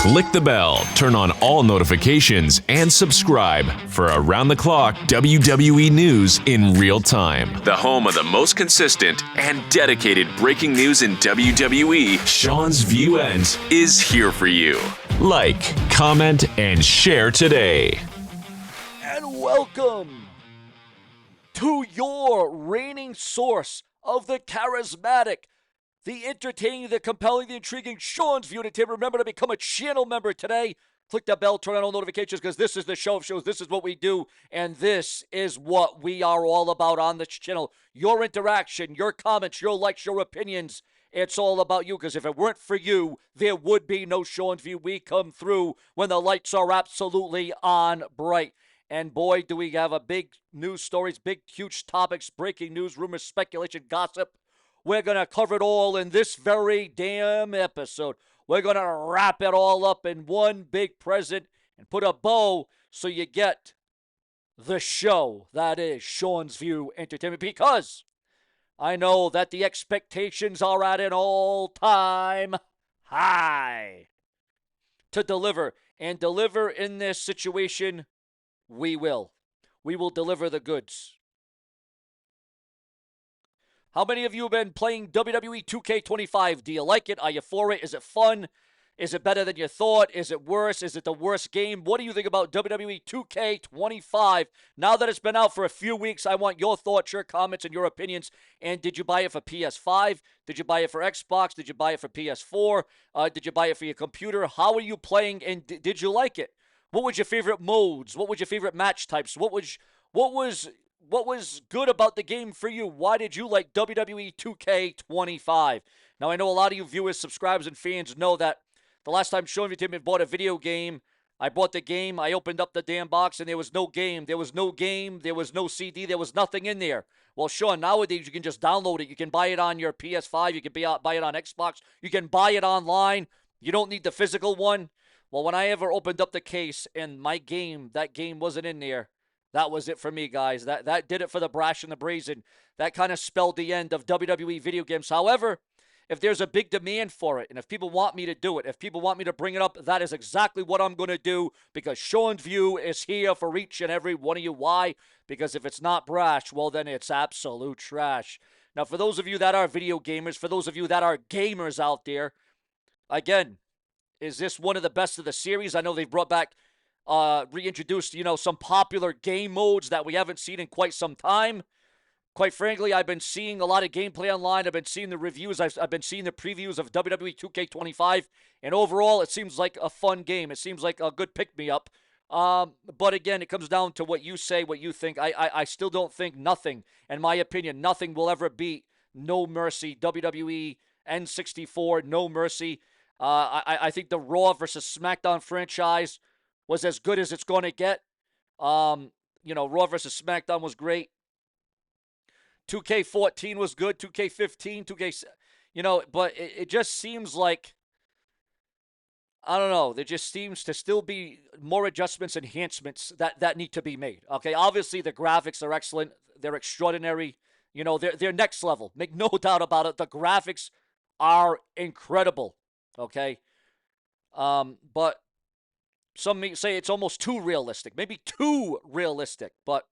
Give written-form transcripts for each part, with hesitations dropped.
Click the bell, turn on all notifications, and subscribe for around-the-clock WWE news in real time. The home of the most consistent and dedicated breaking news in WWE, Seanzviewent, is here for you. Like, comment, and share today. And welcome to your reigning source of the charismatic, the entertaining, the compelling, the intriguing Seanzviewent. Remember to become a channel member today. Click that bell, turn on all notifications, because this is the show of shows. This is what we do, and this is what we are all about on this channel. Your interaction, your comments, your likes, your opinions. It's all about you, because if it weren't for you, there would be no Seanzview. We come through when the lights are absolutely on bright. And boy, do we have a big news stories, big, huge topics, breaking news, rumors, speculation, gossip. We're going to cover it all in this very damn episode. We're going to wrap it all up in one big present and put a bow so you get the show that is Seanzview Entertainment, because I know that the expectations are at an all-time high to deliver. And deliver in this situation, we will. We will deliver the goods. How many of you have been playing WWE 2K25? Do you like it? Are you for it? Is it fun? Is it better than you thought? Is it worse? Is it the worst game? What do you think about WWE 2K25? Now that it's been out for a few weeks, I want your thoughts, your comments, and your opinions. And did you buy it for PS5? Did you buy it for Xbox? Did you buy it for PS4? Did you buy it for your computer? How are you playing, and did you like it? What was your favorite modes? What was your favorite match types? What was good about the game for you? Why did you like WWE 2K25? Now, I know a lot of you viewers, subscribers, and fans know that the last time Seanzviewent bought a video game, I bought the game, I opened up the damn box, and there was no game. There was no game. There was no CD. There was nothing in there. Well, Sean, nowadays you can just download it. You can buy it on your PS5. You can buy it on Xbox. You can buy it online. You don't need the physical one. Well, when I ever opened up the case and my game, that game wasn't in there, that was it for me, guys. That did it for the brash and the brazen. That kind of spelled the end of WWE video games. However, if there's a big demand for it, and if people want me to do it, if people want me to bring it up, that is exactly what I'm going to do, because Seanzview is here for each and every one of you. Why? Because if it's not brash, well, then it's absolute trash. Now, for those of you that are video gamers, for those of you that are gamers out there, again, is this one of the best of the series? I know they've brought back, reintroduced, some popular game modes that we haven't seen in quite some time. Quite frankly, I've been seeing a lot of gameplay online. I've been seeing the reviews. I've been seeing the previews of WWE 2K25. And overall, it seems like a fun game. It seems like a good pick-me-up. But again, it comes down to what you say, what you think. I still don't think nothing, in my opinion, nothing will ever beat No Mercy, WWE N64, No Mercy. I think the Raw versus SmackDown franchise was as good as it's going to get. Raw versus SmackDown was great. 2K14 was good. 2K15, 2K, but it just seems like, I don't know, there just seems to still be more adjustments, enhancements that need to be made. Okay, obviously the graphics are excellent. They're extraordinary. They're next level. Make no doubt about it. The graphics are incredible. Okay, but some may say it's almost too realistic, maybe too realistic, but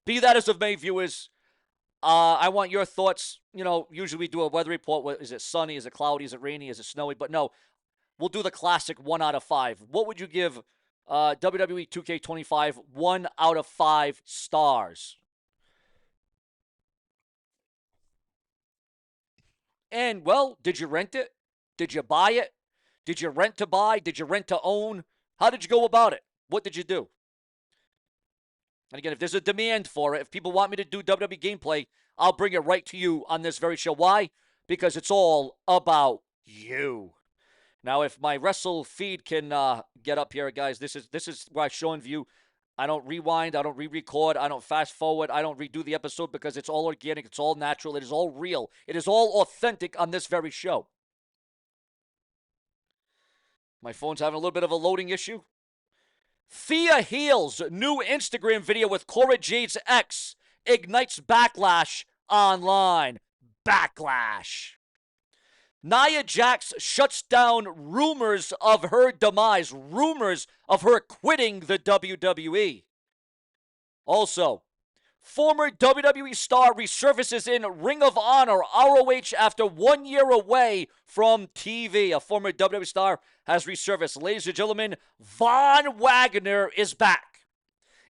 be that as it may, viewers, I want your thoughts. Usually we do a weather report. Is it sunny? Is it cloudy? Is it rainy? Is it snowy? But no, we'll do the classic 1 out of 5. What would you give WWE 2K25 1 out of 5 stars? And, well, did you rent it? Did you buy it? Did you rent to buy? Did you rent to own? How did you go about it? What did you do? And again, if there's a demand for it, if people want me to do WWE gameplay, I'll bring it right to you on this very show. Why? Because it's all about you. Now, if my Wrestle feed can get up here, guys, this is where I Seanzview. I don't rewind. I don't re-record. I don't fast forward. I don't redo the episode, because it's all organic. It's all natural. It is all real. It is all authentic on this very show. My phone's having a little bit of a loading issue. Thea Heal's new Instagram video with Cora Jade's ex ignites backlash online. Backlash. Nia Jax shuts down rumors of her demise, rumors of her quitting the WWE. Also, former WWE star resurfaces in Ring of Honor, ROH, after 1 year away from TV. A former WWE star has resurfaced. Ladies and gentlemen, Von Wagner is back.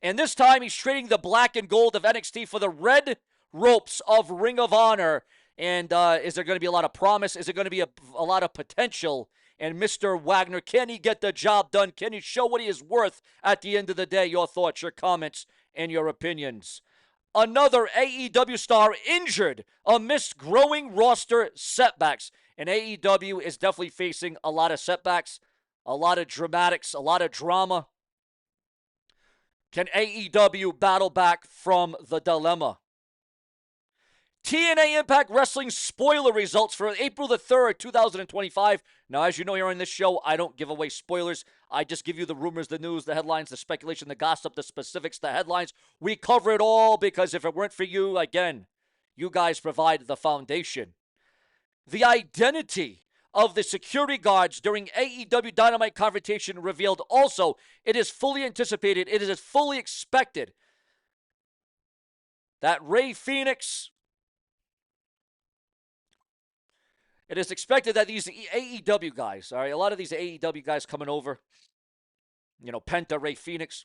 And this time he's trading the black and gold of NXT for the red ropes of Ring of Honor. And is there going to be a lot of promise? Is there going to be a lot of potential? And Mr. Wagner, can he get the job done? Can he show what he is worth at the end of the day? Your thoughts, your comments, and your opinions. Another AEW star injured amidst growing roster setbacks. And AEW is definitely facing a lot of setbacks, a lot of dramatics, a lot of drama. Can AEW battle back from the dilemma? TNA Impact Wrestling spoiler results for April the 3rd, 2025. Now, as you know here on this show, I don't give away spoilers. I just give you the rumors, the news, the headlines, the speculation, the gossip, the specifics, the headlines. We cover it all because if it weren't for you, again, you guys provide the foundation. The identity of the security guards during AEW Dynamite confrontation revealed. Also, it is fully anticipated, it is fully expected that Rey Fenix... It is expected that these AEW guys, all right, a lot of these AEW guys coming over, Penta, Rey Fenix,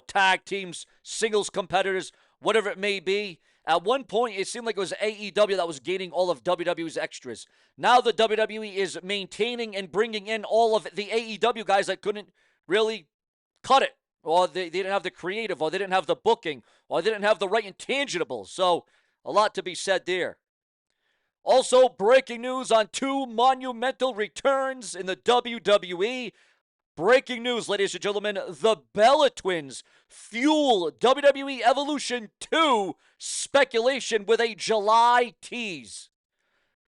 tag teams, singles competitors, whatever it may be. At one point, it seemed like it was AEW that was gaining all of WWE's extras. Now the WWE is maintaining and bringing in all of the AEW guys that couldn't really cut it, or they didn't have the creative, or they didn't have the booking, or they didn't have the right intangibles. So a lot to be said there. Also, breaking news on two monumental returns in the WWE. Breaking news, ladies and gentlemen, the Bella Twins fuel WWE Evolution 2 speculation with a July tease.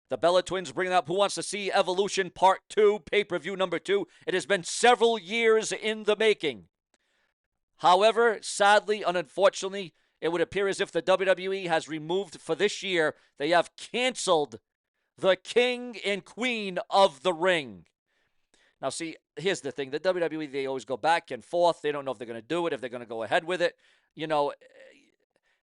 The Bella Twins bringing up Who Wants to See Evolution Part 2, pay-per-view number 2. It has been several years in the making. However, sadly and unfortunately, it would appear as if the WWE has removed for this year, they have canceled the King and Queen of the Ring. Now, see, here's the thing. The WWE, they always go back and forth. They don't know if they're going to do it, if they're going to go ahead with it.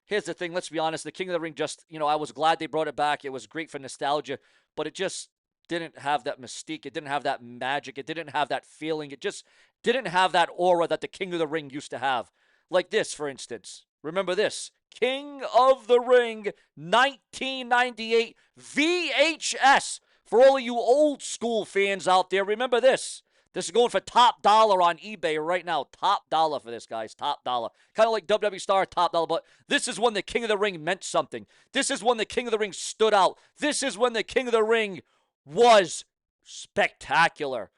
Here's the thing. Let's be honest. The King of the Ring just, I was glad they brought it back. It was great for nostalgia, but it just didn't have that mystique. It didn't have that magic. It didn't have that feeling. It just didn't have that aura that the King of the Ring used to have. Like this, for instance. Remember this. King of the Ring 1998 VHS. For all of you old school fans out there, remember this. This is going for top dollar on eBay right now. Top dollar for this, guys. Top dollar. Kind of like WWE Star, top dollar. But this is when the King of the Ring meant something. This is when the King of the Ring stood out. This is when the King of the Ring was spectacular.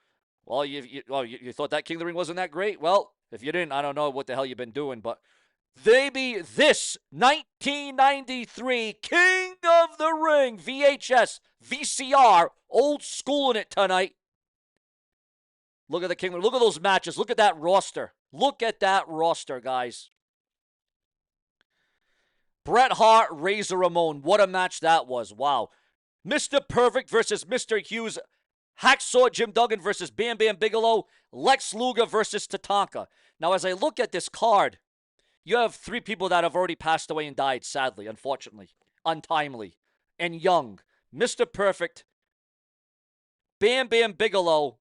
Well, you thought that King of the Ring wasn't that great? Well, if you didn't, I don't know what the hell you've been doing. But this 1993 King of the Ring VHS VCR, old school in it tonight. Look at the King. Look at those matches. Look at that roster. Look at that roster, guys. Bret Hart, Razor Ramon. What a match that was. Wow. Mr. Perfect versus Mr. Hughes. Hacksaw Jim Duggan versus Bam Bam Bigelow. Lex Luger versus Tatanka. Now, as I look at this card, you have three people that have already passed away and died, sadly, unfortunately, untimely, and young. Mr. Perfect, Bam Bam Bigelow,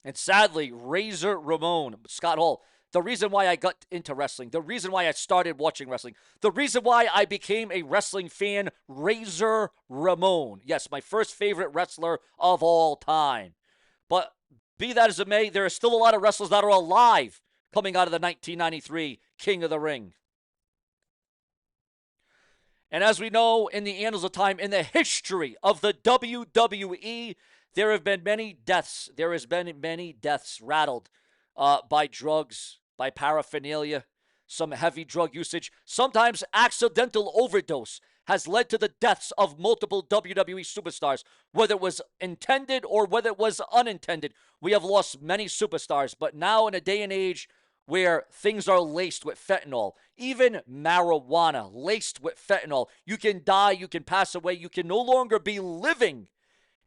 and sadly, Razor Ramon, Scott Hall. The reason why I got into wrestling, the reason why I started watching wrestling, the reason why I became a wrestling fan, Razor Ramon. Yes, my first favorite wrestler of all time. But be that as it may, there are still a lot of wrestlers that are alive coming out of the 1993 King of the Ring. And as we know, in the annals of time, in the history of the WWE, there have been many deaths. There has been many deaths rattled by drugs, by paraphernalia, some heavy drug usage. Sometimes accidental overdose has led to the deaths of multiple WWE superstars, whether it was intended or whether it was unintended. We have lost many superstars, but now in a day and age where things are laced with fentanyl, even marijuana laced with fentanyl. You can die, you can pass away, you can no longer be living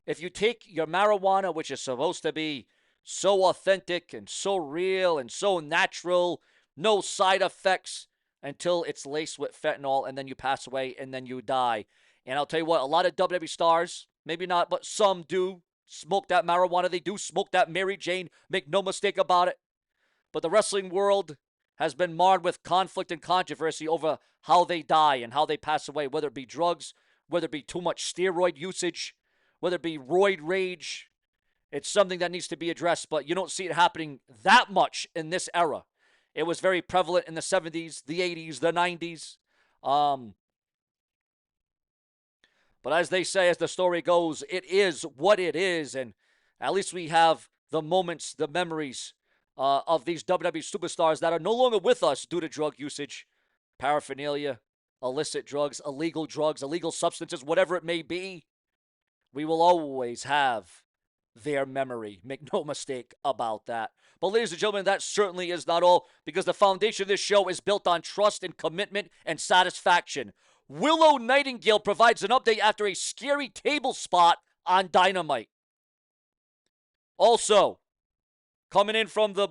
if you take your marijuana, which is supposed to be so authentic and so real and so natural, no side effects, until it's laced with fentanyl, and then you pass away and then you die. And I'll tell you what, a lot of WWE stars, maybe not, but some do smoke that marijuana. They do smoke that Mary Jane. Make no mistake about it. But the wrestling world has been marred with conflict and controversy over how they die and how they pass away, whether it be drugs, whether it be too much steroid usage, whether it be roid rage. It's something that needs to be addressed, but you don't see it happening that much in this era. It was very prevalent in the 70s, the 80s, the 90s. But as they say, as the story goes, it is what it is. And at least we have the moments, the memories of these WWE superstars that are no longer with us due to drug usage, paraphernalia, illicit drugs, illegal substances, whatever it may be. We will always have their memory. Make no mistake about that. But ladies and gentlemen, that certainly is not all, because the foundation of this show is built on trust and commitment and satisfaction. Willow Nightingale provides an update after a scary table spot on Dynamite. Also, coming in from the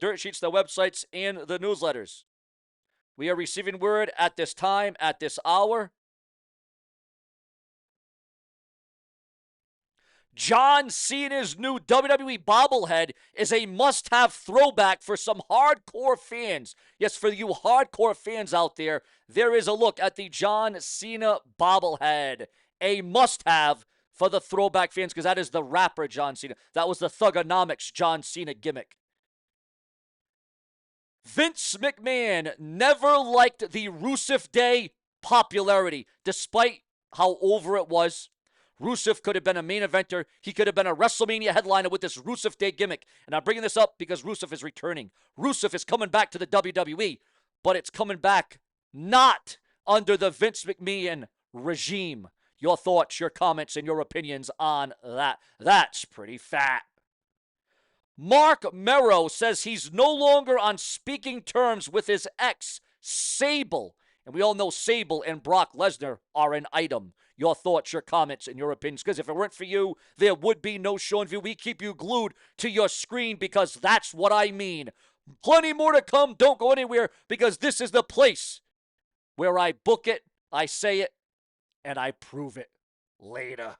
dirt sheets, the websites, and the newsletters, we are receiving word at this time, at this hour. John Cena's new WWE bobblehead is a must-have throwback for some hardcore fans. Yes, for you hardcore fans out there, there is a look at the John Cena bobblehead. A must-have for the throwback fans, because that is the rapper John Cena. That was the Thugonomics John Cena gimmick. Vince McMahon never liked the Rusev Day popularity, despite how over it was. Rusev could have been a main eventer. He could have been a WrestleMania headliner with this Rusev Day gimmick. And I'm bringing this up because Rusev is returning. Rusev is coming back to the WWE, but it's coming back not under the Vince McMahon regime. Your thoughts, your comments, and your opinions on that. That's pretty fat. Mark Merrow says he's no longer on speaking terms with his ex, Sable. And we all know Sable and Brock Lesnar are an item. Your thoughts, your comments, and your opinions. Because if it weren't for you, there would be no Seanzviewent. We keep you glued to your screen because that's what I mean. Plenty more to come. Don't go anywhere, because this is the place where I book it, I say it, and I prove it later.